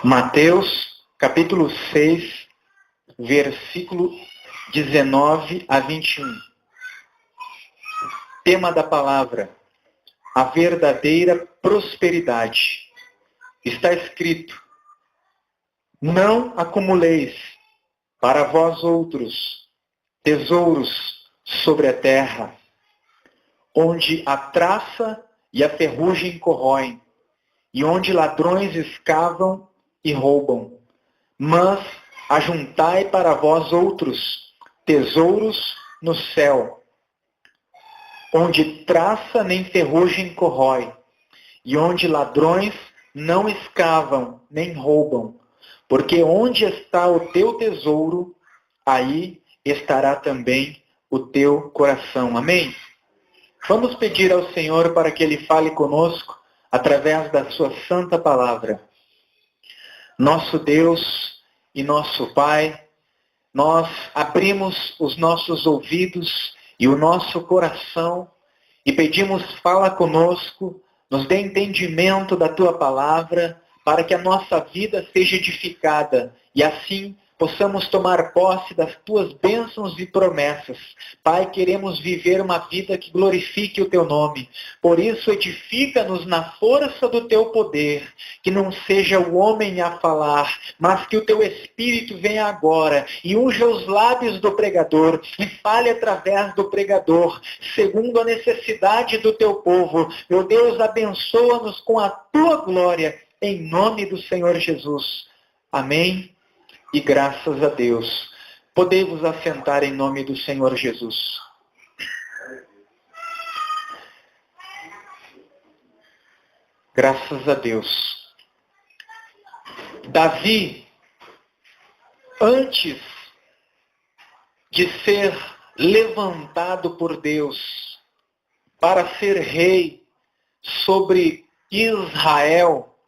Mateus, capítulo 6, versículo 19 a 21. Tema da palavra: a verdadeira prosperidade. Está escrito: não acumuleis para vós outros tesouros sobre a terra, onde a traça e a ferrugem corroem, e onde ladrões escavam e roubam. Mas ajuntai para vós outros tesouros no céu, onde traça nem ferrugem corrói, e onde ladrões não escavam nem roubam. Porque onde está o teu tesouro, aí estará também o teu coração. Amém? Vamos pedir ao Senhor para que Ele fale conosco através da sua santa palavra. Nosso Deus e nosso Pai, nós abrimos os nossos ouvidos e o nosso coração e pedimos: fala conosco, nos dê entendimento da Tua palavra, para que a nossa vida seja edificada e assim possamos tomar posse das Tuas bênçãos e promessas. Pai, queremos viver uma vida que glorifique o Teu nome. Por isso, edifica-nos na força do Teu poder, que não seja o homem a falar, mas que o Teu Espírito venha agora e unja os lábios do pregador e fale através do pregador, segundo a necessidade do Teu povo. Meu Deus, abençoa-nos com a Tua glória, em nome do Senhor Jesus. Amém. E graças a Deus. Podemos assentar em nome do Senhor Jesus. Graças a Deus. Davi, antes de ser levantado por Deus para ser rei sobre Israel,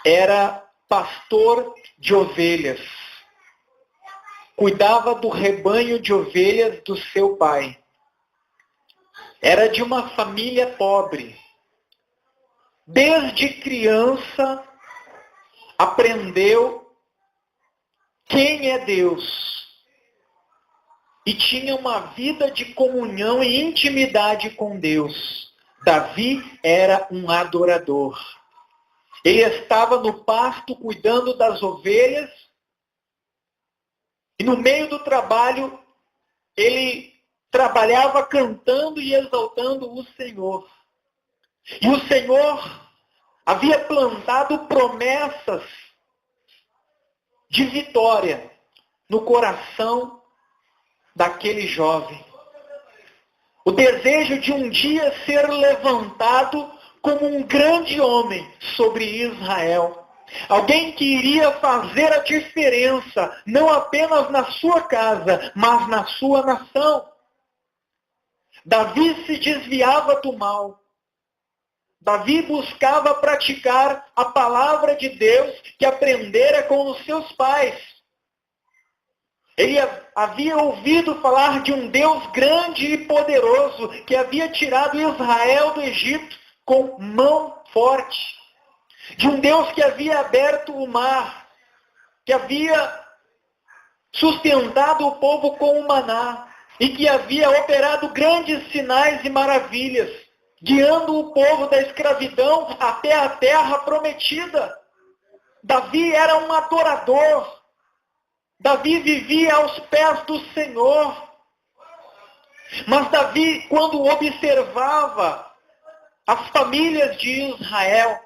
era pastor de ovelhas. Cuidava do rebanho de ovelhas do seu pai. Era de uma família pobre. Desde criança, aprendeu quem é Deus. E tinha uma vida de comunhão e intimidade com Deus. Davi era um adorador. Ele estava no pasto cuidando das ovelhas e no meio do trabalho ele trabalhava cantando e exaltando o Senhor. E o Senhor havia plantado promessas de vitória no coração daquele jovem. O desejo de um dia ser levantado como um grande homem sobre Israel. Alguém que iria fazer a diferença, não apenas na sua casa, mas na sua nação. Davi se desviava do mal. Davi buscava praticar a palavra de Deus que aprendera com os seus pais. Ele havia ouvido falar de um Deus grande e poderoso que havia tirado Israel do Egito com mão forte. De um Deus que havia aberto o mar, que havia sustentado o povo com o maná e que havia operado grandes sinais e maravilhas, guiando o povo da escravidão até a terra prometida. Davi era um adorador. Davi vivia aos pés do Senhor. Mas Davi, quando observava as famílias de Israel,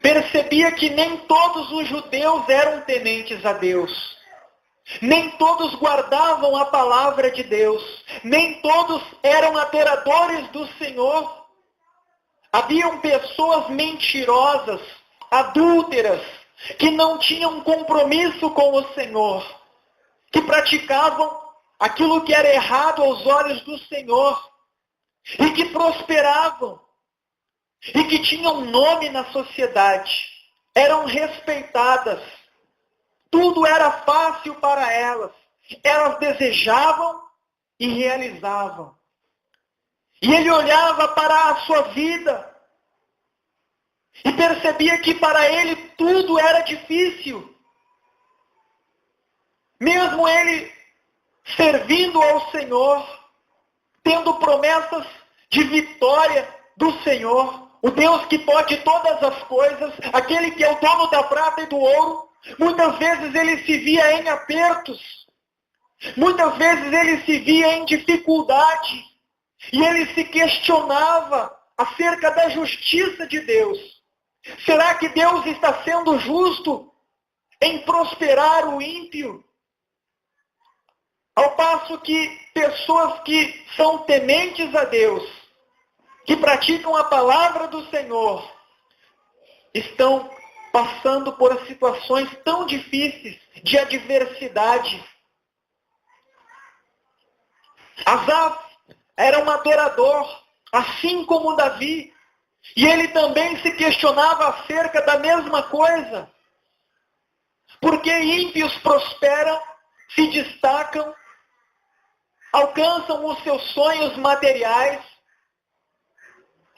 percebia que nem todos os judeus eram tementes a Deus. Nem todos guardavam a palavra de Deus. Nem todos eram adoradores do Senhor. Haviam pessoas mentirosas, adúlteras, que não tinham compromisso com o Senhor, que praticavam aquilo que era errado aos olhos do Senhor, e que prosperavam, e que tinham nome na sociedade, eram respeitadas, tudo era fácil para elas, elas desejavam e realizavam. E ele olhava para a sua vida e percebia que para ele tudo era difícil. Mesmo ele servindo ao Senhor, tendo promessas de vitória do Senhor, o Deus que pode todas as coisas, aquele que é o dono da prata e do ouro, muitas vezes ele se via em apertos, muitas vezes ele se via em dificuldade, e ele se questionava acerca da justiça de Deus. Será que Deus está sendo justo em prosperar o ímpio? Ao passo que pessoas que são tementes a Deus, que praticam a palavra do Senhor, estão passando por situações tão difíceis de adversidade. Asaf era um adorador, assim como Davi, e ele também se questionava acerca da mesma coisa. Porque ímpios prosperam, se destacam, alcançam os seus sonhos materiais,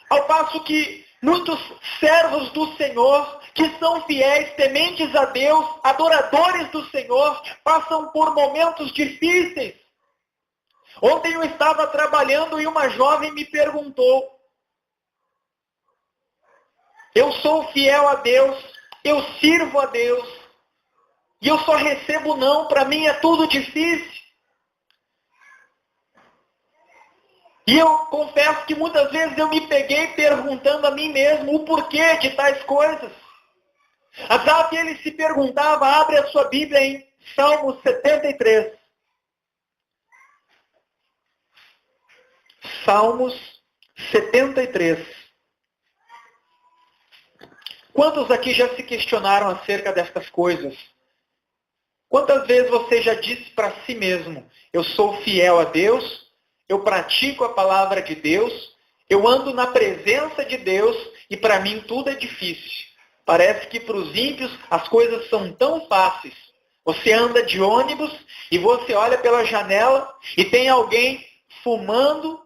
ao passo que muitos servos do Senhor, que são fiéis, tementes a Deus, adoradores do Senhor, passam por momentos difíceis. Ontem eu estava trabalhando e uma jovem me perguntou: eu sou fiel a Deus, eu sirvo a Deus, e eu só recebo não, para mim é tudo difícil. E eu confesso que muitas vezes eu me peguei perguntando a mim mesmo o porquê de tais coisas. Asaf, ele se perguntava, abre a sua Bíblia em Salmo 73. Salmos 73. Quantos aqui já se questionaram acerca destas coisas? Quantas vezes você já disse para si mesmo, eu sou fiel a Deus, eu pratico a palavra de Deus, eu ando na presença de Deus e para mim tudo é difícil. Parece que para os ímpios as coisas são tão fáceis. Você anda de ônibus e você olha pela janela e tem alguém fumando,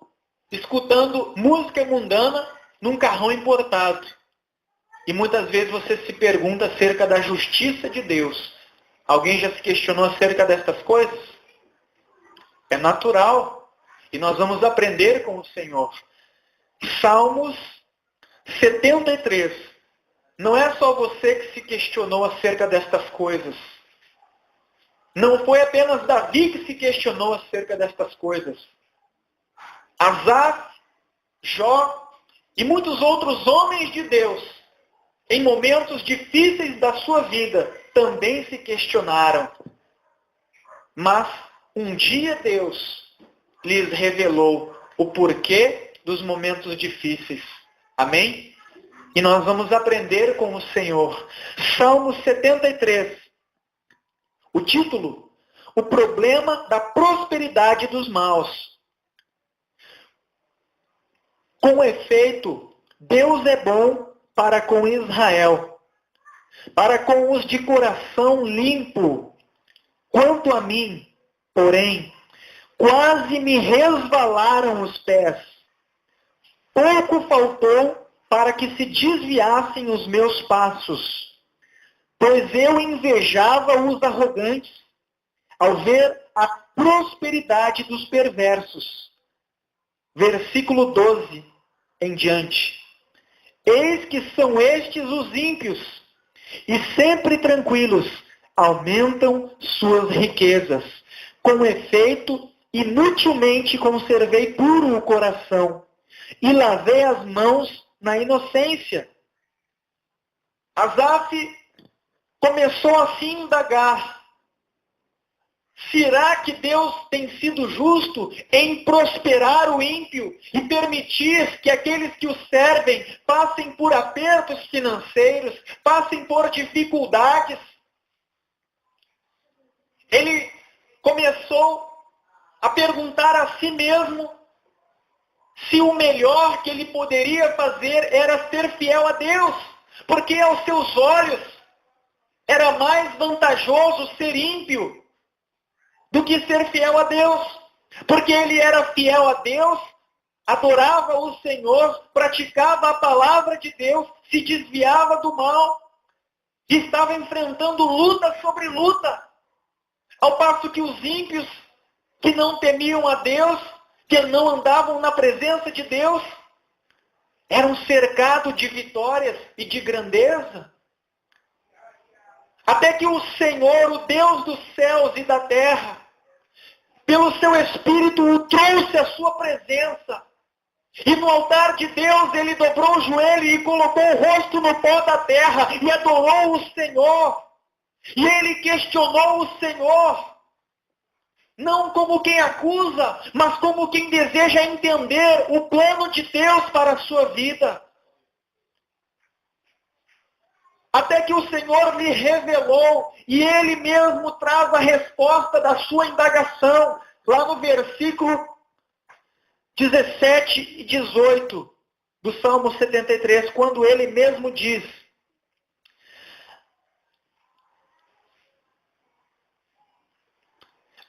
escutando música mundana num carrão importado. E muitas vezes você se pergunta acerca da justiça de Deus. Alguém já se questionou acerca destas coisas? É natural. E nós vamos aprender com o Senhor. Salmos 73. Não é só você que se questionou acerca destas coisas. Não foi apenas Davi que se questionou acerca destas coisas. Asaf, Jó e muitos outros homens de Deus, em momentos difíceis da sua vida, também se questionaram. Mas um dia Deus lhes revelou o porquê dos momentos difíceis. Amém? E nós vamos aprender com o Senhor. Salmo 73. O título: o problema da prosperidade dos maus. Com efeito, Deus é bom para com Israel, para com os de coração limpo. Quanto a mim, porém, quase me resvalaram os pés. Pouco faltou para que se desviassem os meus passos, pois eu invejava os arrogantes ao ver a prosperidade dos perversos. Versículo 12 em diante. Eis que são estes os ímpios, e sempre tranquilos, aumentam suas riquezas. Com efeito, inutilmente conservei puro o coração, e lavei as mãos na inocência. Asaf começou assim a indagar: será que Deus tem sido justo em prosperar o ímpio e permitir que aqueles que o servem passem por apertos financeiros, passem por dificuldades? Ele começou a perguntar a si mesmo se o melhor que ele poderia fazer era ser fiel a Deus, porque aos seus olhos era mais vantajoso ser ímpio do que ser fiel a Deus, porque ele era fiel a Deus, adorava o Senhor, praticava a palavra de Deus, se desviava do mal. estava enfrentando luta sobre luta. Ao passo que os ímpios, que não temiam a Deus, que não andavam na presença de Deus, eram cercados de vitórias e de grandeza. Até que o Senhor, o Deus dos céus e da terra, pelo seu Espírito, o trouxe à sua presença. E no altar de Deus ele dobrou o joelho e colocou o rosto no pó da terra e adorou o Senhor. E ele questionou o Senhor, não como quem acusa, mas como quem deseja entender o plano de Deus para a sua vida. Até que o Senhor lhe revelou, e ele mesmo traz a resposta da sua indagação, lá no versículo 17 e 18 do Salmo 73, quando ele mesmo diz: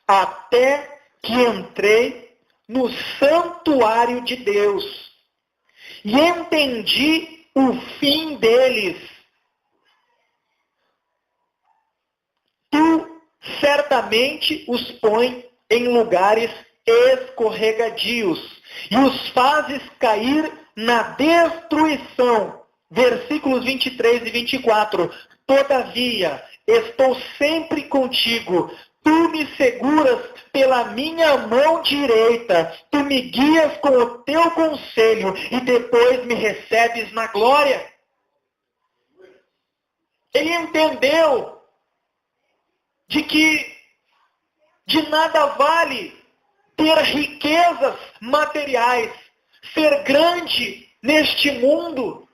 até que entrei no santuário de Deus e entendi o fim deles. Tu certamente os põe em lugares escorregadios e os fazes cair na destruição. Versículos 23 e 24. Todavia, estou sempre contigo. Tu me seguras pela minha mão direita. Tu me guias com o teu conselho e depois me recebes na glória. Ele entendeu de que de nada vale ter riquezas materiais, ser grande neste mundo,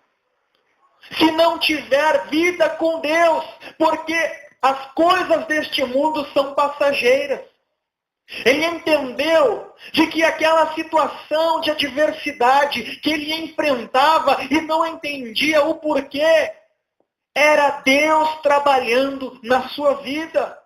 se não tiver vida com Deus, porque as coisas deste mundo são passageiras. Ele entendeu de que aquela situação de adversidade que ele enfrentava e não entendia o porquê, era Deus trabalhando na sua vida.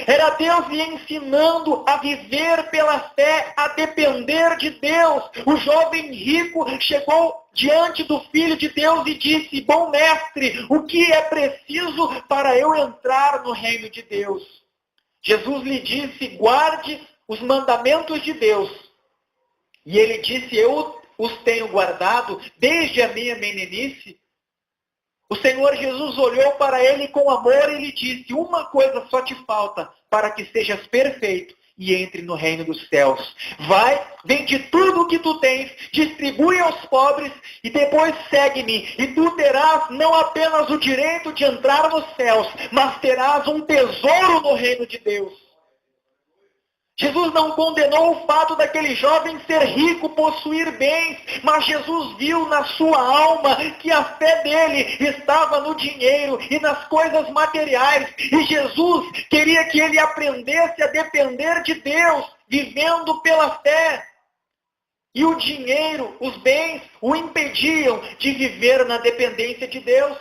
Era Deus lhe ensinando a viver pela fé, a depender de Deus. O jovem rico chegou diante do Filho de Deus e disse: bom mestre, o que é preciso para eu entrar no reino de Deus? Jesus lhe disse: guarde os mandamentos de Deus. E ele disse: eu os tenho guardado desde a minha meninice. O Senhor Jesus olhou para ele com amor e lhe disse: uma coisa só te falta para que sejas perfeito e entre no reino dos céus. Vai, vende tudo o que tu tens, distribui aos pobres e depois segue-me. E tu terás não apenas o direito de entrar nos céus, mas terás um tesouro no reino de Deus. Jesus não condenou o fato daquele jovem ser rico, possuir bens, mas Jesus viu na sua alma que a fé dele estava no dinheiro e nas coisas materiais. E Jesus queria que ele aprendesse a depender de Deus, vivendo pela fé. E o dinheiro, os bens, o impediam de viver na dependência de Deus.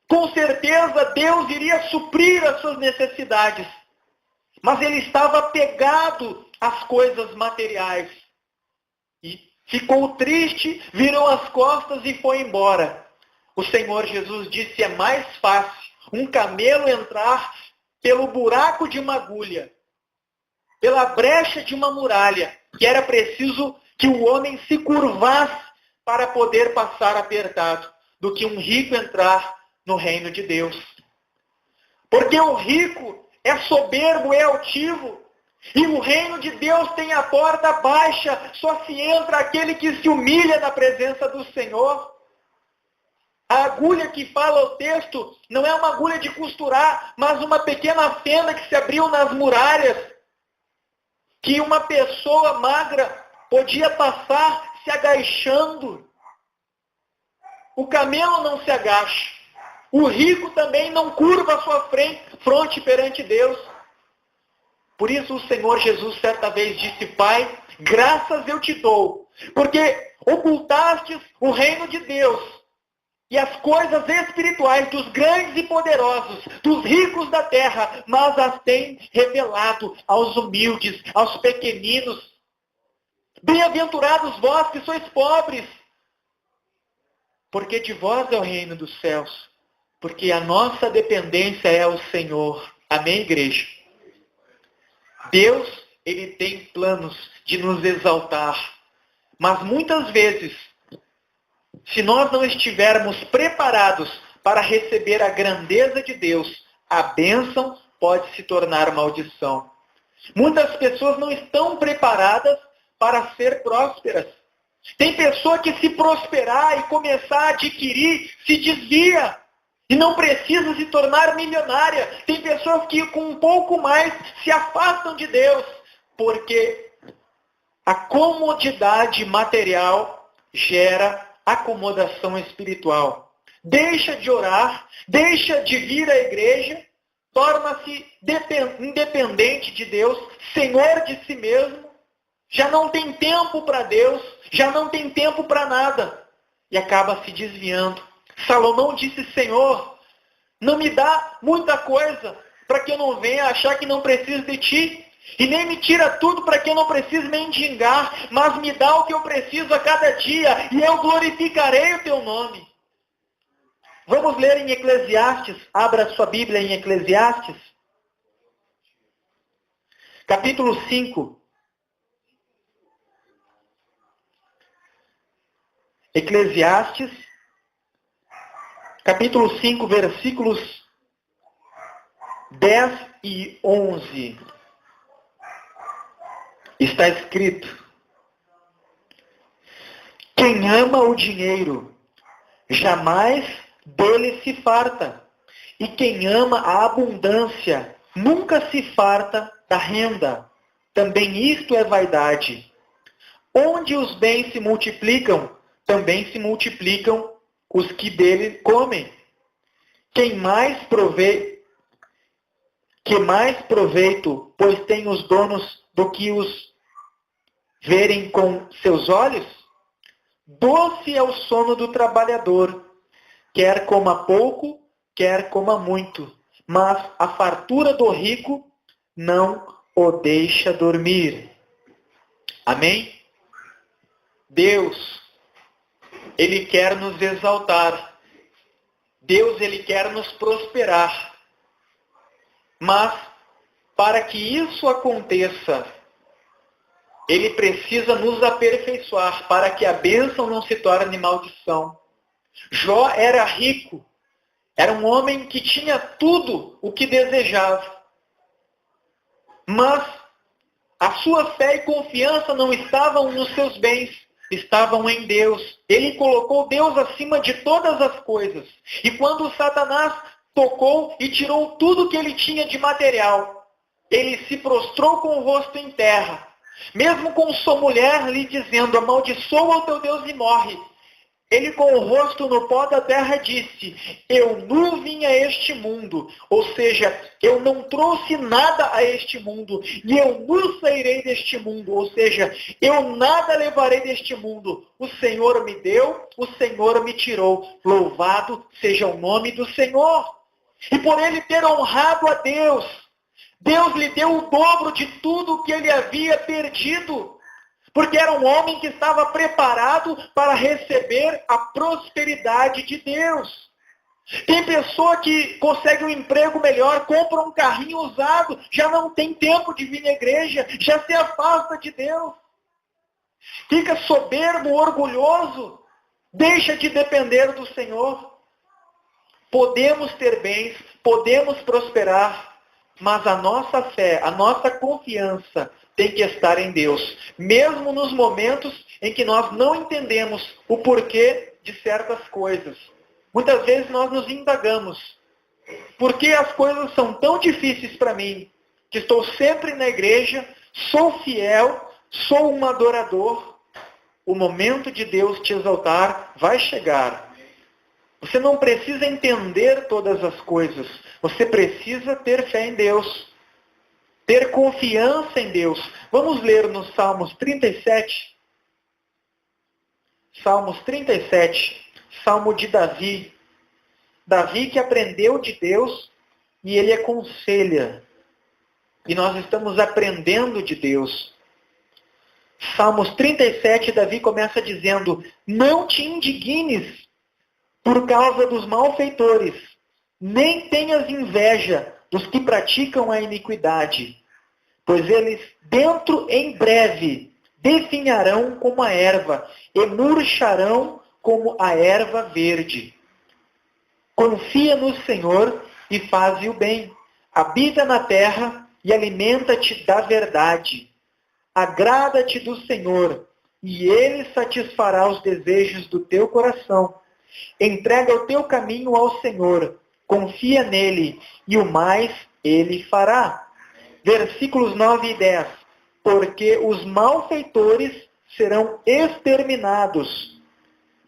Com certeza Deus iria suprir as suas necessidades. Mas ele estava apegado às coisas materiais. E ficou triste, virou as costas e foi embora. O Senhor Jesus disse: é mais fácil um camelo entrar pelo buraco de uma agulha, pela brecha de uma muralha, que era preciso que o homem se curvasse para poder passar apertado, do que um rico entrar no reino de Deus. Porque o rico é soberbo, é altivo. E o reino de Deus tem a porta baixa. Só se entra aquele que se humilha na presença do Senhor. A agulha que fala o texto não é uma agulha de costurar, mas uma pequena fenda que se abriu nas muralhas, que uma pessoa magra podia passar se agachando. O camelo não se agacha. O rico também não curva a sua fronte perante Deus. Por isso o Senhor Jesus certa vez disse: Pai, graças eu te dou, porque ocultastes o reino de Deus e as coisas espirituais dos grandes e poderosos, dos ricos da terra, mas as tem revelado aos humildes, aos pequeninos. Bem-aventurados vós que sois pobres, porque de vós é o reino dos céus. Porque a nossa dependência é o Senhor. Amém, igreja? Deus, Ele tem planos de nos exaltar. Mas muitas vezes, se nós não estivermos preparados para receber a grandeza de Deus, a bênção pode se tornar maldição. Muitas pessoas não estão preparadas para ser prósperas. Tem pessoa que se prosperar e começar a adquirir, se desvia e não precisa se tornar milionária. Tem pessoas que com um pouco mais se afastam de Deus, porque a comodidade material gera acomodação espiritual. Deixa de orar, deixa de vir à igreja, torna-se independente de Deus, senhor de si mesmo, já não tem tempo para Deus, já não tem tempo para nada, e acaba se desviando. Salomão disse: Senhor, não me dá muita coisa para que eu não venha achar que não preciso de ti, e nem me tira tudo para que eu não precise mendigar, mas me dá o que eu preciso a cada dia, e eu glorificarei o teu nome. Vamos ler em Eclesiastes, abra sua Bíblia em Eclesiastes, capítulo 5. Eclesiastes, capítulo 5, versículos 10 e 11. Está escrito: quem ama o dinheiro, jamais dele se farta. E quem ama a abundância, nunca se farta da renda. Também isto é vaidade. Onde os bens se multiplicam, também se multiplicam os que dele comem. Que mais proveito, pois tem os donos do que os verem com seus olhos? Doce é o sono do trabalhador, quer coma pouco, quer coma muito, mas a fartura do rico não o deixa dormir. Amém? Deus, Ele quer nos exaltar. Deus, Ele quer nos prosperar. Mas, para que isso aconteça, Ele precisa nos aperfeiçoar, para que a bênção não se torne maldição. Jó era rico. Era um homem que tinha tudo o que desejava. Mas a sua fé e confiança não estavam nos seus bens, estavam em Deus. Ele colocou Deus acima de todas as coisas. E quando Satanás tocou e tirou tudo que ele tinha de material, ele se prostrou com o rosto em terra. Mesmo com sua mulher lhe dizendo: amaldiçoa o teu Deus e morre. Ele, com o rosto no pó da terra, disse: eu nu vim a este mundo, ou seja, eu não trouxe nada a este mundo, e eu nu sairei deste mundo, ou seja, eu nada levarei deste mundo. O Senhor me deu, o Senhor me tirou. Louvado seja o nome do Senhor. E por ele ter honrado a Deus, Deus lhe deu o dobro de tudo que ele havia perdido. Porque era um homem que estava preparado para receber a prosperidade de Deus. Tem pessoa que consegue um emprego melhor, compra um carrinho usado, já não tem tempo de vir à igreja, já se afasta de Deus. Fica soberbo, orgulhoso, deixa de depender do Senhor. Podemos ter bens, podemos prosperar, mas a nossa fé, a nossa confiança tem que estar em Deus, mesmo nos momentos em que nós não entendemos o porquê de certas coisas. Muitas vezes nós nos indagamos: por que as coisas são tão difíceis para mim, que estou sempre na igreja, sou fiel, sou um adorador? O momento de Deus te exaltar vai chegar. Você não precisa entender todas as coisas, você precisa ter fé em Deus. Ter confiança em Deus. Vamos ler nos Salmos 37. Salmos 37. Salmo de Davi. Davi que aprendeu de Deus e ele aconselha. E nós estamos aprendendo de Deus. Salmos 37, Davi começa dizendo: não te indignes por causa dos malfeitores, nem tenhas inveja dos que praticam a iniquidade, pois eles dentro em breve definharão como a erva e murcharão como a erva verde. Confia no Senhor e faze o bem. Habita na terra e alimenta-te da verdade. Agrada-te do Senhor, e Ele satisfará os desejos do teu coração. Entrega o teu caminho ao Senhor, confia nele, e o mais Ele fará. Versículos 9 e 10. Porque os malfeitores serão exterminados,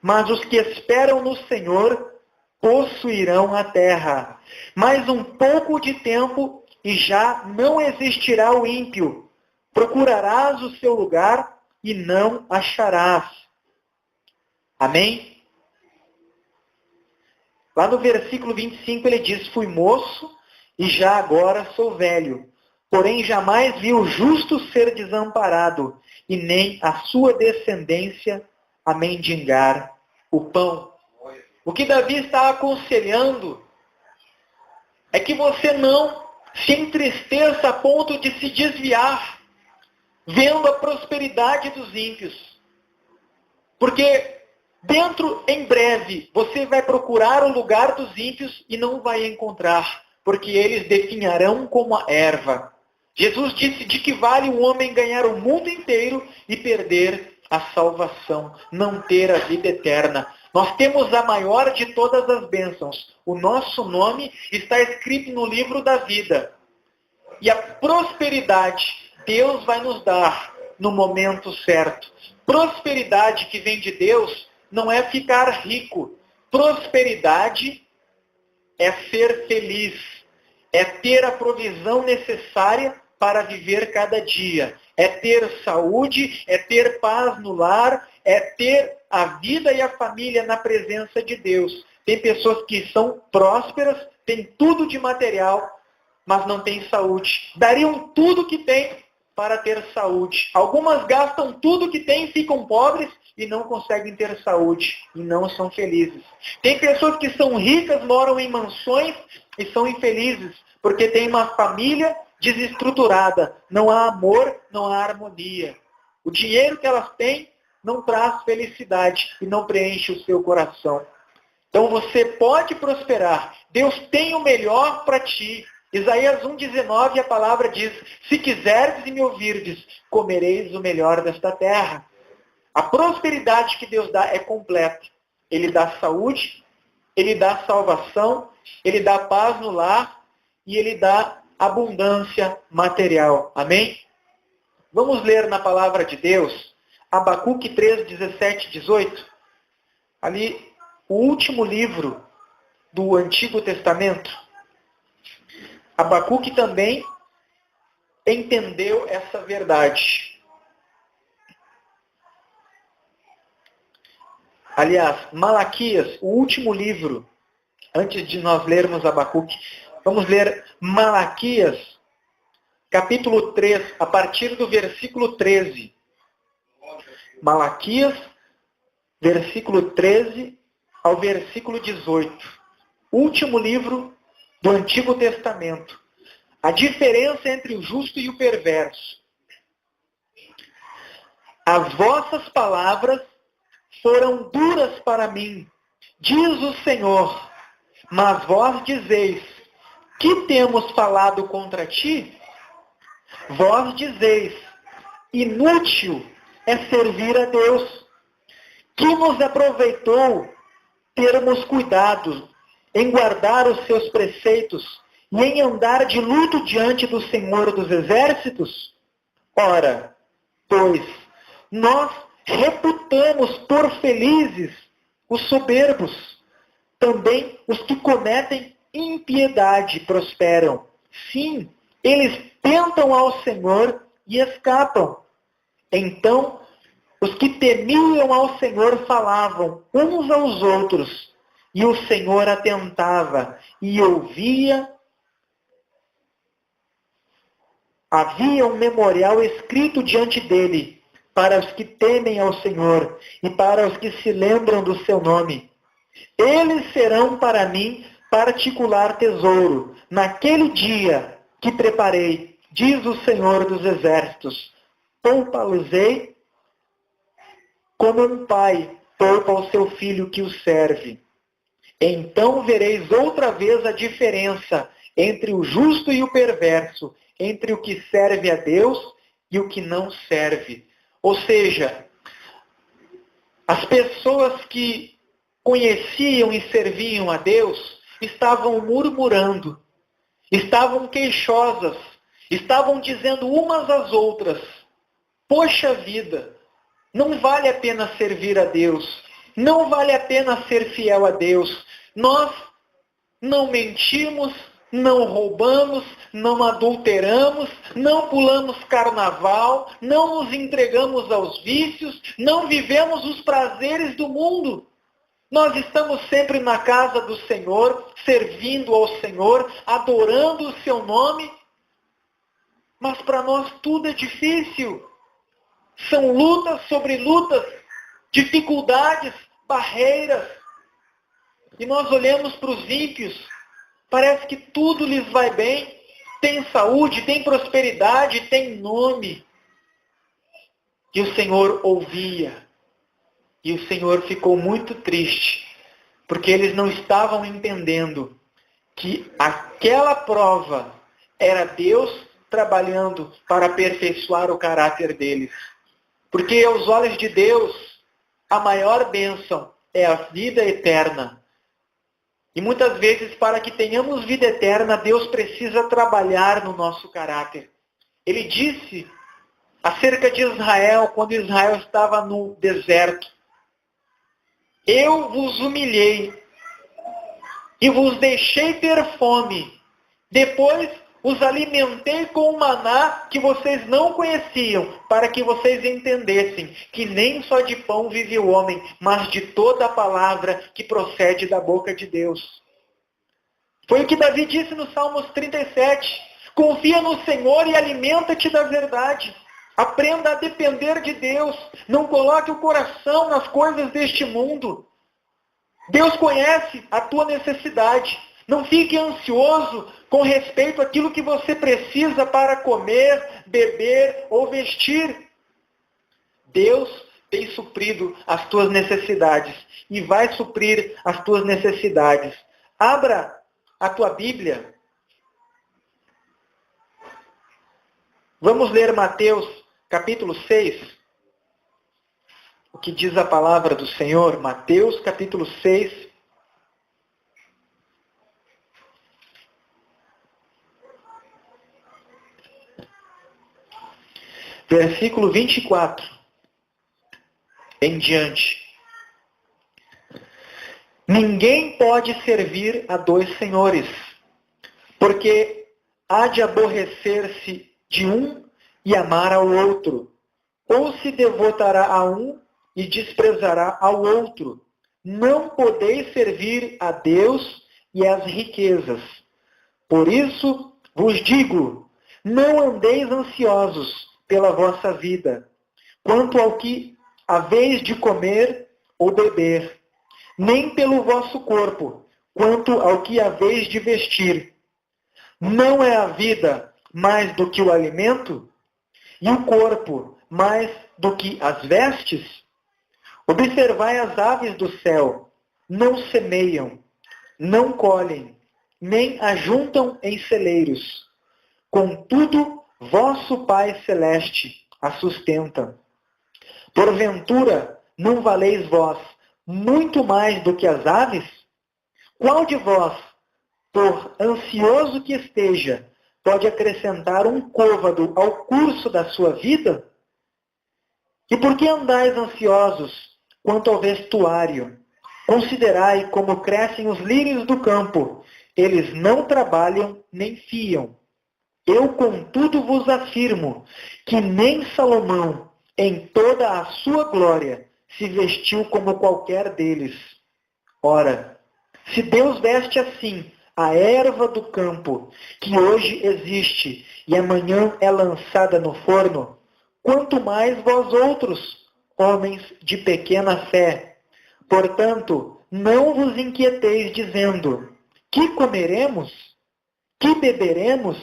mas os que esperam no Senhor possuirão a terra. Mais um pouco de tempo e já não existirá o ímpio. Procurarás o seu lugar e não acharás. Amém? Lá no versículo 25 ele diz, fui moço e já agora sou velho. Porém jamais vi o justo ser desamparado e nem a sua descendência a mendigar o pão. O que Davi está aconselhando é que você não se entristeça a ponto de se desviar, vendo a prosperidade dos ímpios. Porque dentro, em breve, você vai procurar o lugar dos ímpios e não vai encontrar, porque eles definharão como a erva. Jesus disse, de que vale um homem ganhar o mundo inteiro e perder a salvação, não ter a vida eterna. Nós temos a maior de todas as bênçãos. O nosso nome está escrito no livro da vida. E a prosperidade Deus vai nos dar no momento certo. Prosperidade que vem de Deus não é ficar rico. Prosperidade é ser feliz. É ter a provisão necessária para viver cada dia. É ter saúde, é ter paz no lar, é ter a vida e a família na presença de Deus. Tem pessoas que são prósperas, têm tudo de material, mas não têm saúde. Dariam tudo que têm para ter saúde. Algumas gastam tudo que têm, ficam pobres e não conseguem ter saúde. E não são felizes. Tem pessoas que são ricas, moram em mansões e são infelizes, porque têm uma família desestruturada. Não há amor, não há harmonia. O dinheiro que elas têm não traz felicidade e não preenche o seu coração. Então você pode prosperar. Deus tem o melhor para ti. Isaías 1,19, a palavra diz, se quiserdes e me ouvirdes, comereis o melhor desta terra. A prosperidade que Deus dá é completa. Ele dá saúde, Ele dá salvação, Ele dá paz no lar e Ele dá abundância material. Amém? Vamos ler na palavra de Deus, Abacuque 3, 17, 18. Ali, o último livro do Antigo Testamento. Abacuque também entendeu essa verdade. Aliás, Malaquias, o último livro, antes de nós lermos Abacuque, vamos ler Malaquias, capítulo 3, a partir do versículo 13. Malaquias, versículo 13 ao versículo 18. Último livro do Antigo Testamento. A diferença entre o justo e o perverso. As vossas palavras foram duras para mim, diz o Senhor, mas vós dizeis, que temos falado contra ti? Vós dizeis, inútil é servir a Deus. Que nos aproveitou termos cuidado em guardar os seus preceitos e em andar de luto diante do Senhor dos Exércitos? Ora, pois, nós reputamos por felizes os soberbos. Também os que cometem impiedade prosperam. Sim, eles tentam ao Senhor e escapam. Então, os que temiam ao Senhor falavam uns aos outros, e o Senhor atentava e ouvia. Havia um memorial escrito diante dele, para os que temem ao Senhor e para os que se lembram do seu nome. Eles serão para mim particular tesouro naquele dia que preparei, diz o Senhor dos Exércitos. Poupa-los-ei como um pai poupa o seu filho que o serve. Então vereis outra vez a diferença entre o justo e o perverso, entre o que serve a Deus e o que não serve. Ou seja, as pessoas que conheciam e serviam a Deus estavam murmurando, estavam queixosas, estavam dizendo umas às outras: poxa vida, não vale a pena servir a Deus, não vale a pena ser fiel a Deus. Nós não mentimos, não roubamos, não adulteramos, não pulamos carnaval, não nos entregamos aos vícios, não vivemos os prazeres do mundo. Nós estamos sempre na casa do Senhor, servindo ao Senhor, adorando o seu nome. Mas para nós tudo é difícil. São lutas sobre lutas, dificuldades, barreiras. E nós olhamos para os ímpios, parece que tudo lhes vai bem, tem saúde, tem prosperidade, tem nome. E o Senhor ouvia. E o Senhor ficou muito triste, porque eles não estavam entendendo que aquela prova era Deus trabalhando para aperfeiçoar o caráter deles. Porque aos olhos de Deus, a maior bênção é a vida eterna. E muitas vezes, para que tenhamos vida eterna, Deus precisa trabalhar no nosso caráter. Ele disse acerca de Israel, quando Israel estava no deserto: eu vos humilhei e vos deixei ter fome. Depois os alimentei com o maná que vocês não conheciam, para que vocês entendessem que nem só de pão vive o homem, mas de toda a palavra que procede da boca de Deus. Foi o que Davi disse no Salmos 37. Confia no Senhor e alimenta-te da verdade. Aprenda a depender de Deus. Não coloque o coração nas coisas deste mundo. Deus conhece a tua necessidade. Não fique ansioso com respeito àquilo que você precisa para comer, beber ou vestir. Deus tem suprido as tuas necessidades e vai suprir as tuas necessidades. Abra a tua Bíblia. Vamos ler Mateus capítulo 6. O que diz a palavra do Senhor? Mateus capítulo 6. Versículo 24 em diante. Ninguém pode servir a dois senhores, porque há de aborrecer-se de um e amar ao outro, ou se devotará a um e desprezará ao outro. Não podeis servir a Deus e às riquezas. Por isso vos digo, não andeis ansiosos pela vossa vida, quanto ao que haveis de comer ou beber, nem pelo vosso corpo, quanto ao que haveis de vestir. Não é a vida mais do que o alimento, e o corpo mais do que as vestes? Observai as aves do céu, não semeiam, não colhem, nem ajuntam em celeiros. Contudo, vosso Pai Celeste a sustenta. Porventura, não valeis vós muito mais do que as aves? Qual de vós, por ansioso que esteja, pode acrescentar um côvado ao curso da sua vida? E por que andais ansiosos quanto ao vestuário? Considerai como crescem os lírios do campo. Eles não trabalham nem fiam. Eu, contudo, vos afirmo que nem Salomão, em toda a sua glória, se vestiu como qualquer deles. Ora, se Deus veste assim a erva do campo, que hoje existe e amanhã é lançada no forno, quanto mais vós outros, homens de pequena fé. Portanto, não vos inquieteis dizendo, que comeremos? Que beberemos?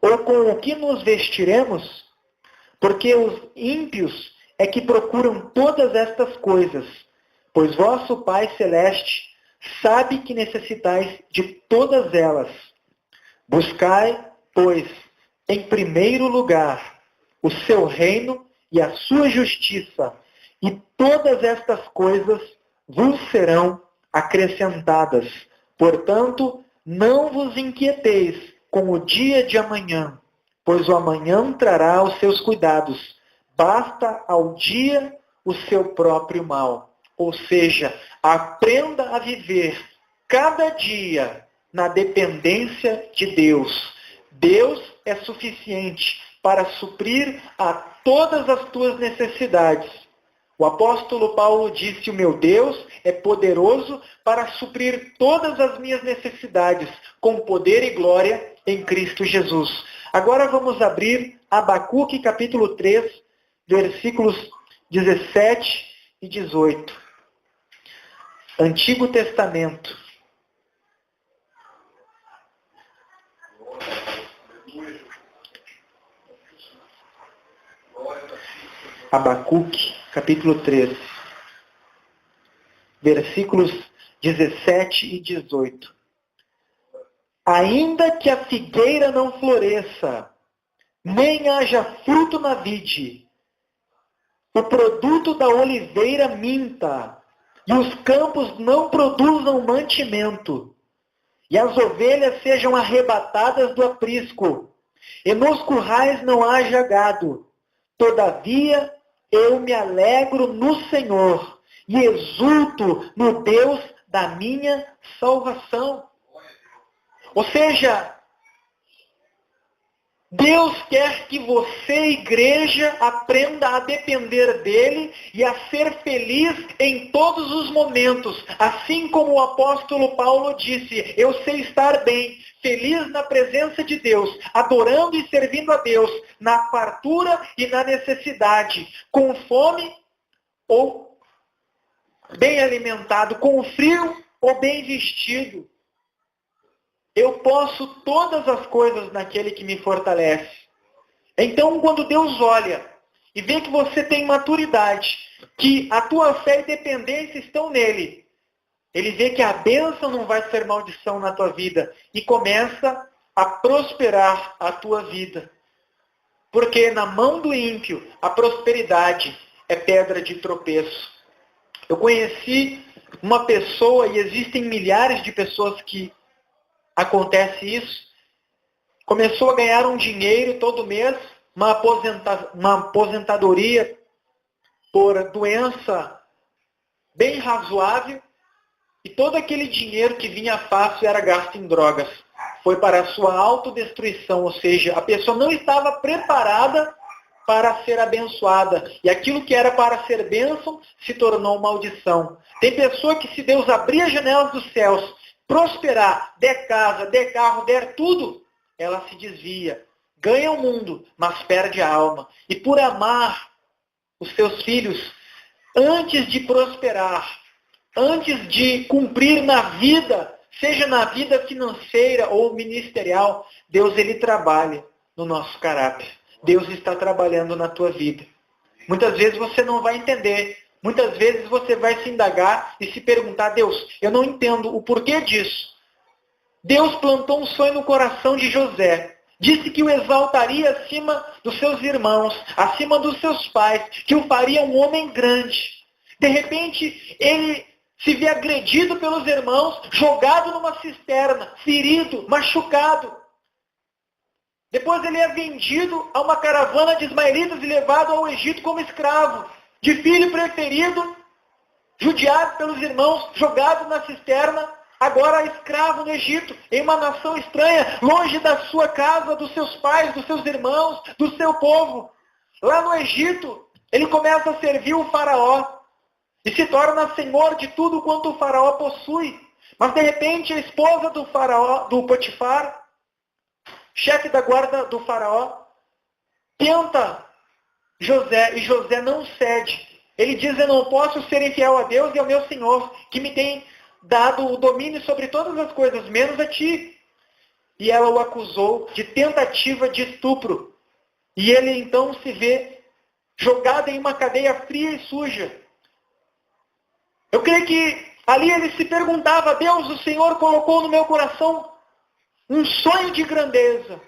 Ou com o que nos vestiremos? Porque os ímpios é que procuram todas estas coisas, pois vosso Pai Celeste sabe que necessitais de todas elas. Buscai, pois, em primeiro lugar, o seu reino e a sua justiça, e todas estas coisas vos serão acrescentadas. Portanto, não vos inquieteis com o dia de amanhã, pois o amanhã trará os seus cuidados. Basta ao dia o seu próprio mal. Ou seja, aprenda a viver cada dia na dependência de Deus. Deus é suficiente para suprir a todas as tuas necessidades. O apóstolo Paulo disse: o meu Deus é poderoso para suprir todas as minhas necessidades, com poder e glória em Cristo Jesus. Agora vamos abrir Abacuque capítulo 3, versículos 17 e 18. Antigo Testamento. Abacuque, capítulo 3, versículos 17 e 18. Ainda que a figueira não floresça, nem haja fruto na vide, o produto da oliveira minta, e os campos não produzam mantimento, e as ovelhas sejam arrebatadas do aprisco, e nos currais não haja gado, todavia eu me alegro no Senhor e exulto no Deus da minha salvação. Ou seja, Deus quer que você, igreja, aprenda a depender dele e a ser feliz em todos os momentos. Assim como o apóstolo Paulo disse: eu sei estar bem, feliz na presença de Deus, adorando e servindo a Deus, na fartura e na necessidade, com fome ou bem alimentado, com frio ou bem vestido. Eu posso todas as coisas naquele que me fortalece. Então, quando Deus olha e vê que você tem maturidade, que a tua fé e dependência estão nele, ele vê que a bênção não vai ser maldição na tua vida e começa a prosperar a tua vida. Porque na mão do ímpio, a prosperidade é pedra de tropeço. Eu conheci uma pessoa, e existem milhares de pessoas que acontece isso, começou a ganhar um dinheiro todo mês, uma aposentadoria por doença bem razoável, e todo aquele dinheiro que vinha fácil era gasto em drogas. Foi para a sua autodestruição, ou seja, a pessoa não estava preparada para ser abençoada. E aquilo que era para ser bênção se tornou maldição. Tem pessoa que, se Deus abrir as janelas dos céus, prosperar, der casa, der carro, der tudo, ela se desvia. Ganha o mundo, mas perde a alma. E por amar os seus filhos, antes de prosperar, antes de cumprir na vida, seja na vida financeira ou ministerial, Deus ele trabalha no nosso caráter. Deus está trabalhando na tua vida. Muitas vezes você não vai entender. Muitas vezes você vai se indagar e se perguntar: Deus, eu não entendo o porquê disso. Deus plantou um sonho no coração de José. Disse que o exaltaria acima dos seus irmãos, acima dos seus pais, que o faria um homem grande. De repente, ele se vê agredido pelos irmãos, jogado numa cisterna, ferido, machucado. Depois ele é vendido a uma caravana de ismaelitas e levado ao Egito como escravo. De filho preferido, judiado pelos irmãos, jogado na cisterna, agora escravo no Egito, em uma nação estranha, longe da sua casa, dos seus pais, dos seus irmãos, do seu povo. Lá no Egito, ele começa a servir o faraó e se torna senhor de tudo quanto o faraó possui. Mas de repente a esposa do faraó, do Potifar, chefe da guarda do faraó, tenta José, e José não cede. Ele diz: eu não posso ser infiel a Deus e ao meu Senhor, que me tem dado o domínio sobre todas as coisas, menos a ti. E ela o acusou de tentativa de estupro. E ele então se vê jogado em uma cadeia fria e suja. Eu creio que ali ele se perguntava: Deus, o Senhor colocou no meu coração um sonho de grandeza.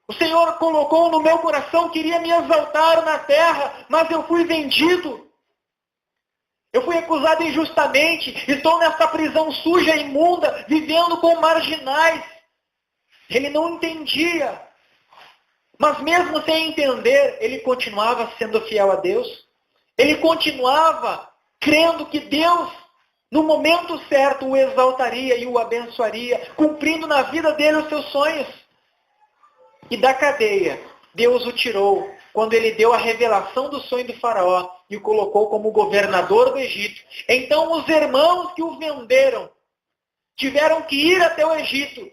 O Senhor colocou no meu coração, queria me exaltar na terra, mas eu fui vendido. Eu fui acusado injustamente, estou nessa prisão suja e imunda, vivendo com marginais. Ele não entendia. Mas mesmo sem entender, ele continuava sendo fiel a Deus. Ele continuava crendo que Deus, no momento certo, o exaltaria e o abençoaria, cumprindo na vida dele os seus sonhos. E da cadeia, Deus o tirou quando ele deu a revelação do sonho do faraó e o colocou como governador do Egito. Então os irmãos que o venderam tiveram que ir até o Egito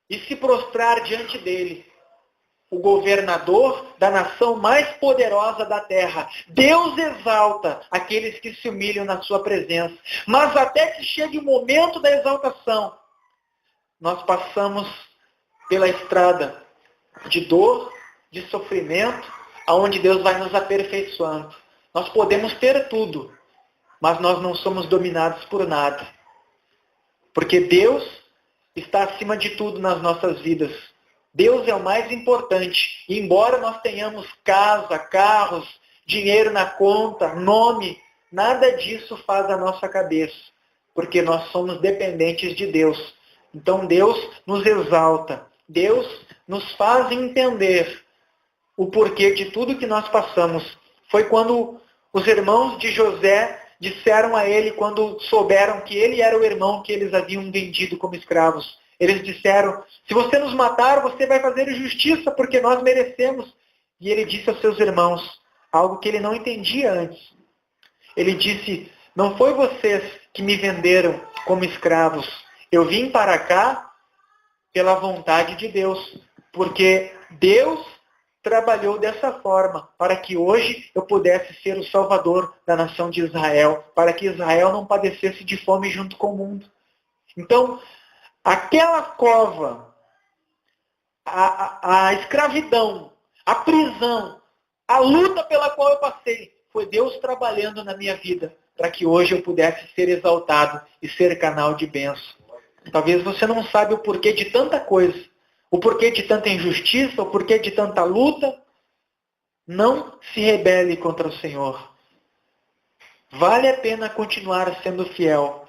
e se prostrar diante dele. O governador da nação mais poderosa da terra. Deus exalta aqueles que se humilham na sua presença. Mas até que chegue o momento da exaltação, nós passamos pela estrada de dor, de sofrimento, aonde Deus vai nos aperfeiçoando. Nós podemos ter tudo, mas nós não somos dominados por nada. Porque Deus está acima de tudo nas nossas vidas. Deus é o mais importante. E embora nós tenhamos casa, carros, dinheiro na conta, nome, nada disso faz a nossa cabeça. Porque nós somos dependentes de Deus. Então Deus nos exalta. Deus nos faz entender o porquê de tudo que nós passamos. Foi quando os irmãos de José disseram a ele, quando souberam que ele era o irmão que eles haviam vendido como escravos. Eles disseram: se você nos matar, você vai fazer justiça, porque nós merecemos. E ele disse aos seus irmãos algo que ele não entendia antes. Ele disse: não foi vocês que me venderam como escravos. Eu vim para cá pela vontade de Deus. Porque Deus trabalhou dessa forma, para que hoje eu pudesse ser o salvador da nação de Israel, para que Israel não padecesse de fome junto com o mundo. Então, aquela cova, a escravidão, a prisão, a luta pela qual eu passei, foi Deus trabalhando na minha vida, para que hoje eu pudesse ser exaltado e ser canal de bênção. Talvez você não saiba o porquê de tanta coisa, o porquê de tanta injustiça, o porquê de tanta luta. Não se rebele contra o Senhor. Vale a pena continuar sendo fiel.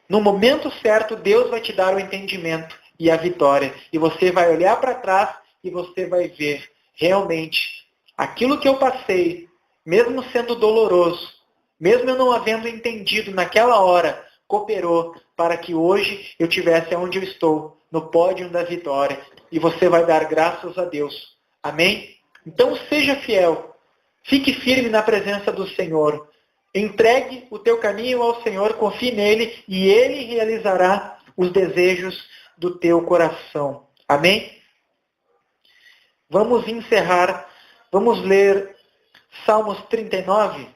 No momento certo, Deus vai te dar o entendimento e a vitória. E você vai olhar para trás e você vai ver, realmente, aquilo que eu passei, mesmo sendo doloroso, mesmo eu não havendo entendido naquela hora, cooperou para que hoje eu estivesse onde eu estou, no pódio da vitória. E você vai dar graças a Deus. Amém? Então seja fiel. Fique firme na presença do Senhor. Entregue o teu caminho ao Senhor, confie nele e ele realizará os desejos do teu coração. Amém? Vamos encerrar. Vamos ler Salmos 39.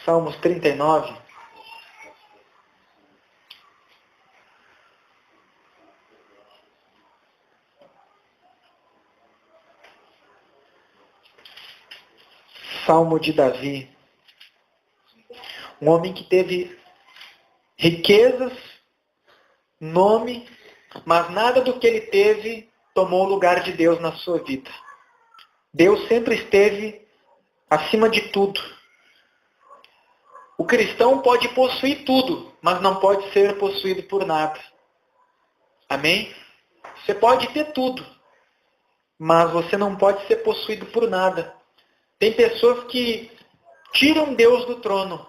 Salmos 39. Salmo de Davi. Um homem que teve riquezas, nome, mas nada do que ele teve tomou o lugar de Deus na sua vida. Deus sempre esteve acima de tudo. O cristão pode possuir tudo, mas não pode ser possuído por nada. Amém? Você pode ter tudo, mas você não pode ser possuído por nada. Tem pessoas que tiram Deus do trono,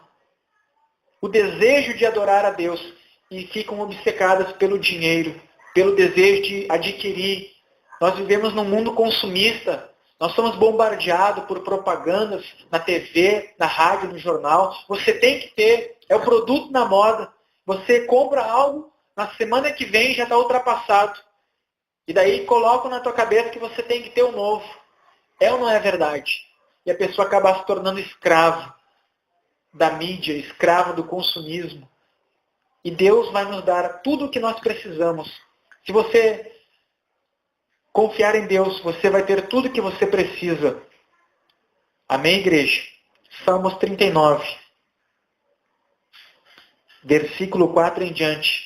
o desejo de adorar a Deus, e ficam obcecadas pelo dinheiro, pelo desejo de adquirir. Nós vivemos num mundo consumista. Nós somos bombardeados por propagandas na TV, na rádio, no jornal. Você tem que ter, é o produto na moda. Você compra algo, na semana que vem já está ultrapassado. E daí colocam na tua cabeça que você tem que ter o novo. É ou não é verdade? E a pessoa acaba se tornando escravo da mídia, escravo do consumismo. E Deus vai nos dar tudo o que nós precisamos. Se você confiar em Deus, você vai ter tudo o que você precisa. Amém, igreja? Salmos 39, versículo 4 em diante.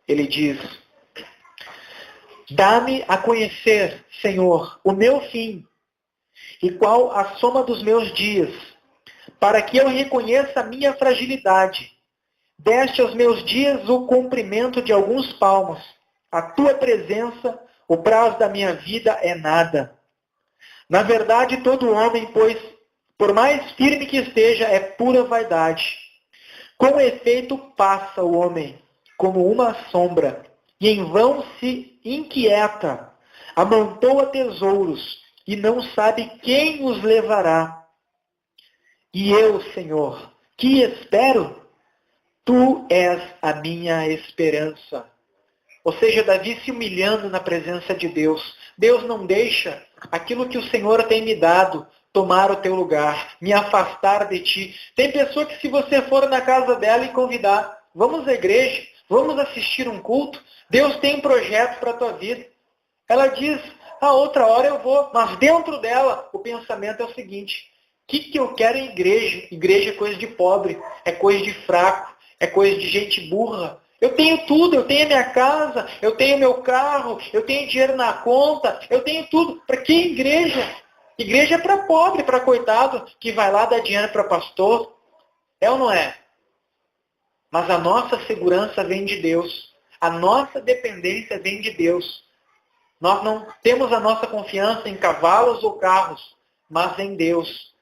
Ele diz: dá-me a conhecer, Senhor, o meu fim, e qual a soma dos meus dias, para que eu reconheça a minha fragilidade. Deste aos meus dias o comprimento de alguns palmos. A tua presença, o prazo da minha vida é nada. Na verdade, todo homem, pois, por mais firme que esteja, é pura vaidade. Com efeito passa o homem, como uma sombra, e em vão se inquieta. Amontoa tesouros, e não sabe quem os levará. E eu, Senhor, que espero? Tu és a minha esperança. Ou seja, Davi se humilhando na presença de Deus. Deus não deixa aquilo que o Senhor tem me dado tomar o teu lugar, me afastar de ti. Tem pessoa que, se você for na casa dela e convidar, vamos à igreja, vamos assistir um culto, Deus tem um projeto para a tua vida. Ela diz, a outra hora eu vou, mas dentro dela o pensamento é o seguinte: o que eu quero em igreja? Igreja é coisa de pobre, é coisa de fraco, é coisa de gente burra. Eu tenho tudo, eu tenho a minha casa, eu tenho meu carro, eu tenho dinheiro na conta, eu tenho tudo. Para que igreja? Igreja é para pobre, para coitado, que vai lá dar dinheiro para pastor. É ou não é? Mas a nossa segurança vem de Deus. A nossa dependência vem de Deus. Nós não temos a nossa confiança em cavalos ou carros, mas em Deus.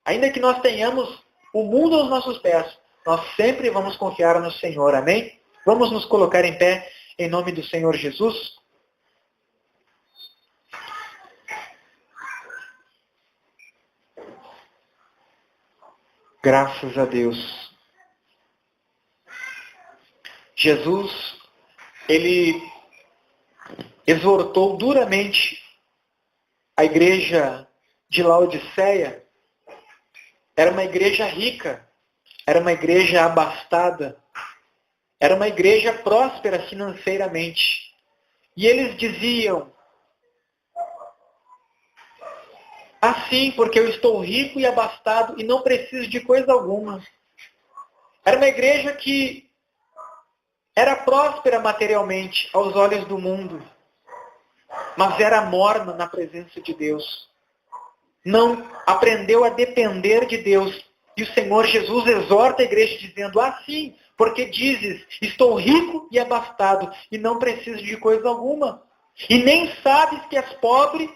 Ainda que nós tenhamos o mundo aos nossos pés, nós sempre vamos confiar no Senhor. Amém? Vamos nos colocar em pé em nome do Senhor Jesus. Graças a Deus. Jesus, ele exortou duramente a igreja de Laodiceia. Era uma igreja rica, era uma igreja abastada, era uma igreja próspera financeiramente. E eles diziam, assim, porque eu estou rico e abastado e não preciso de coisa alguma. Era uma igreja que era próspera materialmente aos olhos do mundo, mas era morna na presença de Deus. Não aprendeu a depender de Deus. E o Senhor Jesus exorta a igreja dizendo, assim, porque dizes, estou rico e abastado e não preciso de coisa alguma. E nem sabes que és pobre,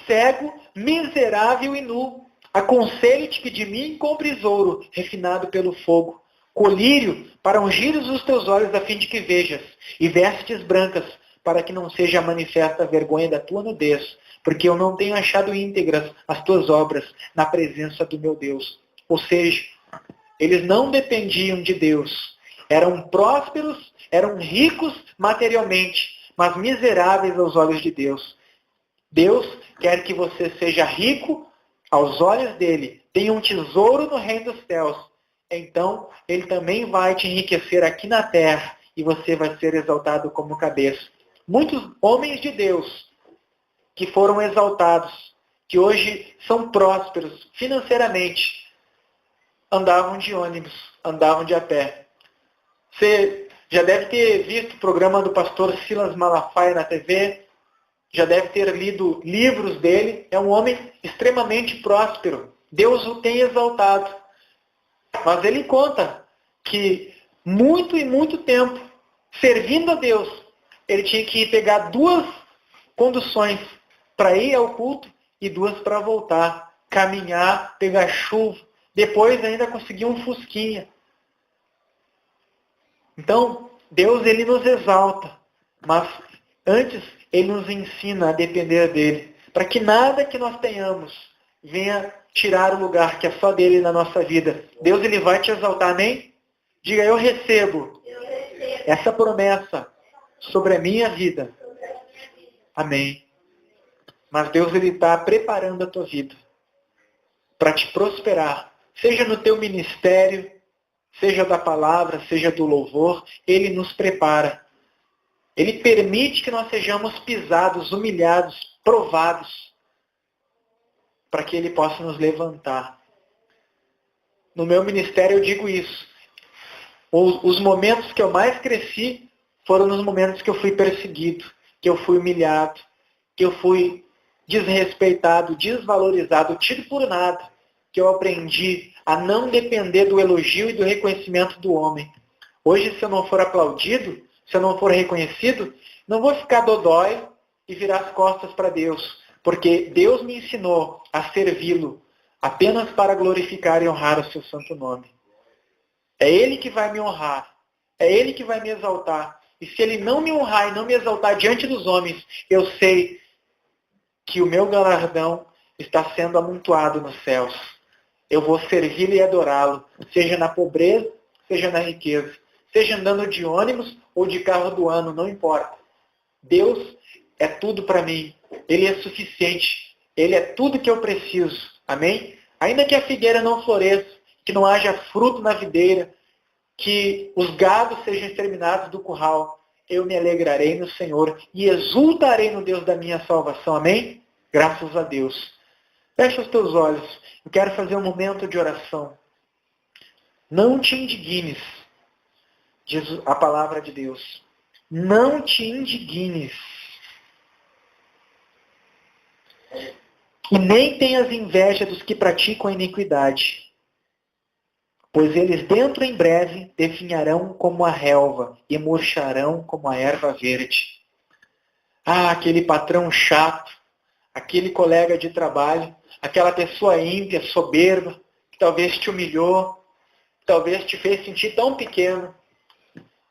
cego, miserável e nu. Aconselho-te que de mim compres ouro, refinado pelo fogo, colírio para ungires os teus olhos a fim de que vejas, e vestes brancas, para que não seja manifesta a vergonha da tua nudez, porque eu não tenho achado íntegras as tuas obras na presença do meu Deus. Ou seja, eles não dependiam de Deus. Eram prósperos, eram ricos materialmente, mas miseráveis aos olhos de Deus. Deus quer que você seja rico aos olhos dele, tenha um tesouro no reino dos céus. Então, ele também vai te enriquecer aqui na terra e você vai ser exaltado como cabeça. Muitos homens de Deus que foram exaltados, que hoje são prósperos financeiramente, andavam de ônibus, andavam de a pé. Você já deve ter visto o programa do pastor Silas Malafaia na TV, já deve ter lido livros dele. É um homem extremamente próspero. Deus o tem exaltado. Mas ele conta que muito e muito tempo, servindo a Deus, ele tinha que pegar 2 conduções para ir ao culto e 2 para voltar, caminhar, pegar chuva, depois ainda conseguir um fusquinha. Então, Deus ele nos exalta, mas antes ele nos ensina a depender dele, para que nada que nós tenhamos venha tirar o lugar que é só dele na nossa vida. Deus ele vai te exaltar, amém? Diga, eu recebo essa promessa sobre a minha vida. Amém. Mas Deus ele está preparando a tua vida para te prosperar seja no teu ministério, seja da palavra, seja do louvor, Ele nos prepara. Ele permite que nós sejamos pisados, humilhados, provados, para que Ele possa nos levantar. No meu ministério eu digo isso. Os momentos que eu mais cresci foram nos momentos que eu fui perseguido, que eu fui humilhado, que eu fui desrespeitado, desvalorizado, tido por nada, que eu aprendi a não depender do elogio e do reconhecimento do homem. Hoje, se eu não for aplaudido, se eu não for reconhecido, não vou ficar dodói e virar as costas para Deus, porque Deus me ensinou a servi-lo apenas para glorificar e honrar o seu santo nome. É Ele que vai me honrar, é Ele que vai me exaltar. E se Ele não me honrar e não me exaltar diante dos homens, eu sei que o meu galardão está sendo amontoado nos céus. Eu vou servi-lo e adorá-lo, seja na pobreza, seja na riqueza, seja andando de ônibus ou de carro do ano, não importa. Deus é tudo para mim. Ele é suficiente. Ele é tudo que eu preciso. Amém? Ainda que a figueira não floresça, que não haja fruto na videira, que os gados sejam exterminados do curral, eu me alegrarei no Senhor e exultarei no Deus da minha salvação. Amém? Graças a Deus. Fecha os teus olhos. Eu quero fazer um momento de oração. Não te indignes, diz a palavra de Deus. Não te indignes. E nem tenhas inveja dos que praticam a iniquidade, pois eles dentro em breve definharão como a relva e murcharão como a erva verde. Ah, aquele patrão chato, aquele colega de trabalho, aquela pessoa ímpia, soberba, que talvez te humilhou, que talvez te fez sentir tão pequeno.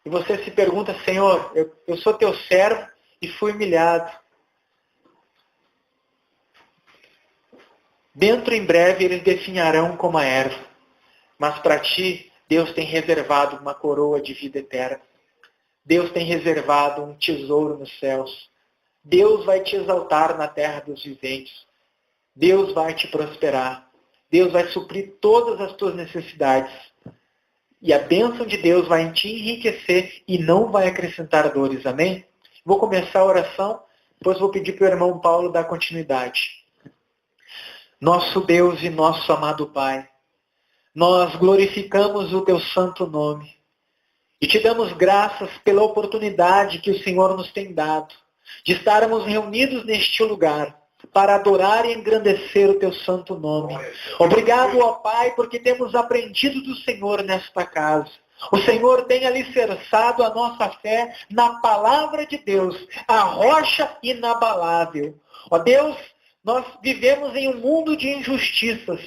E você se pergunta, Senhor, eu sou teu servo e fui humilhado. Dentro em breve eles definharão como a erva. Mas para ti, Deus tem reservado uma coroa de vida eterna. Deus tem reservado um tesouro nos céus. Deus vai te exaltar na terra dos viventes. Deus vai te prosperar. Deus vai suprir todas as tuas necessidades. E a bênção de Deus vai te enriquecer e não vai acrescentar dores. Amém? Vou começar a oração, depois vou pedir para o irmão Paulo dar continuidade. Nosso Deus e nosso amado Pai, nós glorificamos o teu santo nome e te damos graças pela oportunidade que o Senhor nos tem dado de estarmos reunidos neste lugar para adorar e engrandecer o teu santo nome. Obrigado, ó Pai, porque temos aprendido do Senhor nesta casa. O Senhor tem alicerçado a nossa fé na palavra de Deus, a rocha inabalável. Ó Deus, nós vivemos em um mundo de injustiças,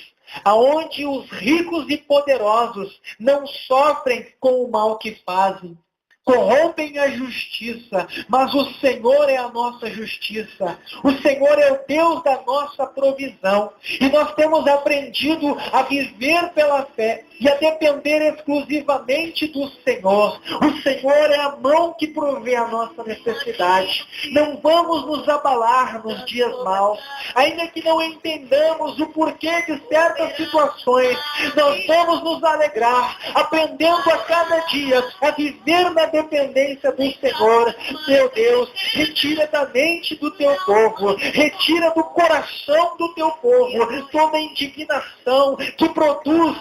aonde os ricos e poderosos não sofrem com o mal que fazem, corrompem a justiça, mas o Senhor é a nossa justiça. O Senhor é o Deus da nossa provisão. E nós temos aprendido a viver pela fé e a depender exclusivamente do Senhor. O Senhor é a mão que provê a nossa necessidade. Não vamos nos abalar nos dias maus, ainda que não entendamos o porquê de certas situações. Nós vamos nos alegrar, aprendendo a cada dia a viver na dependência do Senhor. Meu Deus, retira da mente do teu povo, retira do coração do teu povo toda indignação que produz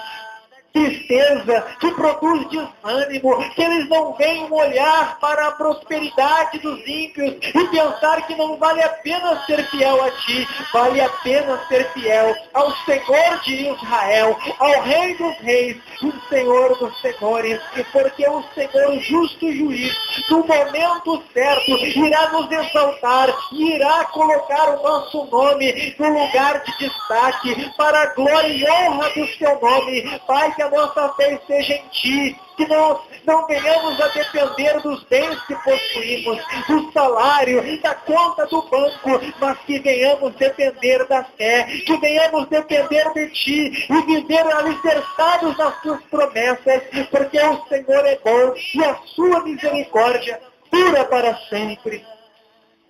tristeza, que produz desânimo, que eles não venham olhar para a prosperidade dos ímpios e pensar que não vale a pena ser fiel a ti, vale a pena ser fiel ao Senhor de Israel, ao Rei dos Reis, o Senhor dos Senhores, porque o Senhor justo juiz, no momento certo, irá nos exaltar e irá colocar o nosso nome no lugar de destaque para a glória e honra do seu nome. Pai, que a nossa fé esteja em ti, que nós não venhamos a depender dos bens que possuímos, do salário e da conta do banco, mas que venhamos depender da fé, que venhamos depender de ti e viver alicerçados nas tuas promessas, porque o Senhor é bom e a sua misericórdia dura para sempre.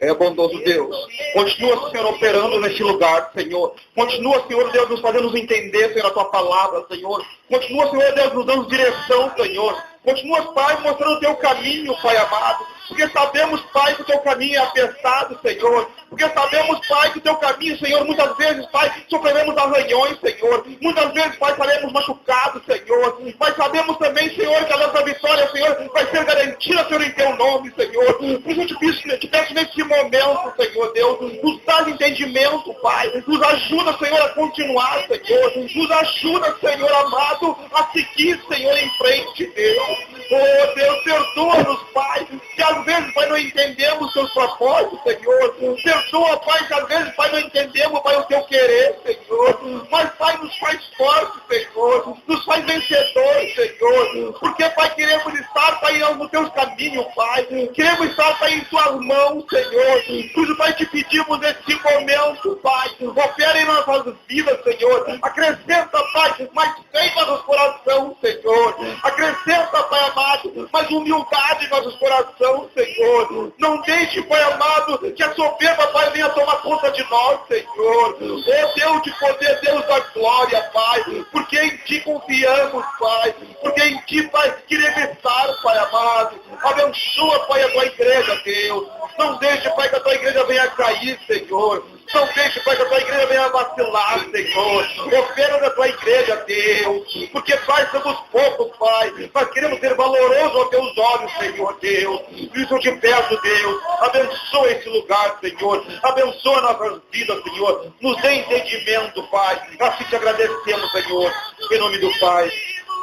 É bondoso Deus. Continua, Senhor, operando neste lugar, Senhor. Continua, Senhor Deus, nos fazendo nos entender, Senhor, a tua palavra, Senhor. Continua, Senhor Deus, nos dando direção, Senhor. Continua, Pai, mostrando o teu caminho, Pai amado. Porque sabemos, Pai, que o teu caminho é apertado, Senhor. Porque sabemos, Pai, que o teu caminho, Senhor, muitas vezes, Pai, sofreremos arranhões, Senhor. Muitas vezes, Pai, seremos machucados, Senhor. Mas sabemos também, Senhor, que a nossa vitória, Senhor, vai ser garantida, Senhor, em teu nome, Senhor. Por isso eu te peço nesse momento, Senhor Deus, nos dá entendimento, Pai. Nos ajuda, Senhor, a continuar, Senhor. Nos ajuda, Senhor amado, a seguir, Senhor, em frente, Deus. Oh, Deus, perdoa-nos, Pai, que às vezes, Pai, não entendemos os teus propósitos, Senhor. Perdoa, Pai, que às vezes, Pai, não entendemos, Pai, o teu querer, Senhor. Mas, Pai, nos faz fortes, Senhor. Nos faz vencedores, Senhor. Porque, Pai, queremos estar, Pai, nos teus caminhos, Pai. Queremos estar, Pai, em tuas mãos, Senhor. Por isso, Pai, te pedimos nesse momento, Pai. Opera em nossas vidas, Senhor. Acrescenta, Pai, mais fé em nossos corações, Senhor. Acrescenta, Pai amado, mais humildade em nossos corações, Senhor. Não deixe, Pai amado, que a soberba, Pai, venha tomar conta de nós, Senhor. Oh Deus de poder, Deus da glória, Pai. Porque em Ti confiamos, Pai. Porque em Ti, Pai, queremos estar, Pai amado. Abençoa, Pai, a Tua igreja, Deus. Não deixe, Pai, que a Tua igreja venha cair, Senhor. Não deixe, Pai, que a Tua igreja venha vacilar, Senhor. Opera na Tua igreja, Deus. Porque, Pai, somos poucos, Pai. Nós queremos ser valorosos aos Teus olhos, Senhor, Deus. Isso eu te peço, Deus. Abençoa esse lugar, Senhor. Abençoa nossas vidas, Senhor. Nos dê entendimento, Pai. Assim te agradecemos, Senhor. Em nome do Pai,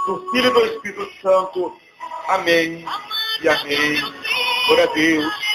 do Filho e do Espírito Santo. Amém e amém. Glória a Deus.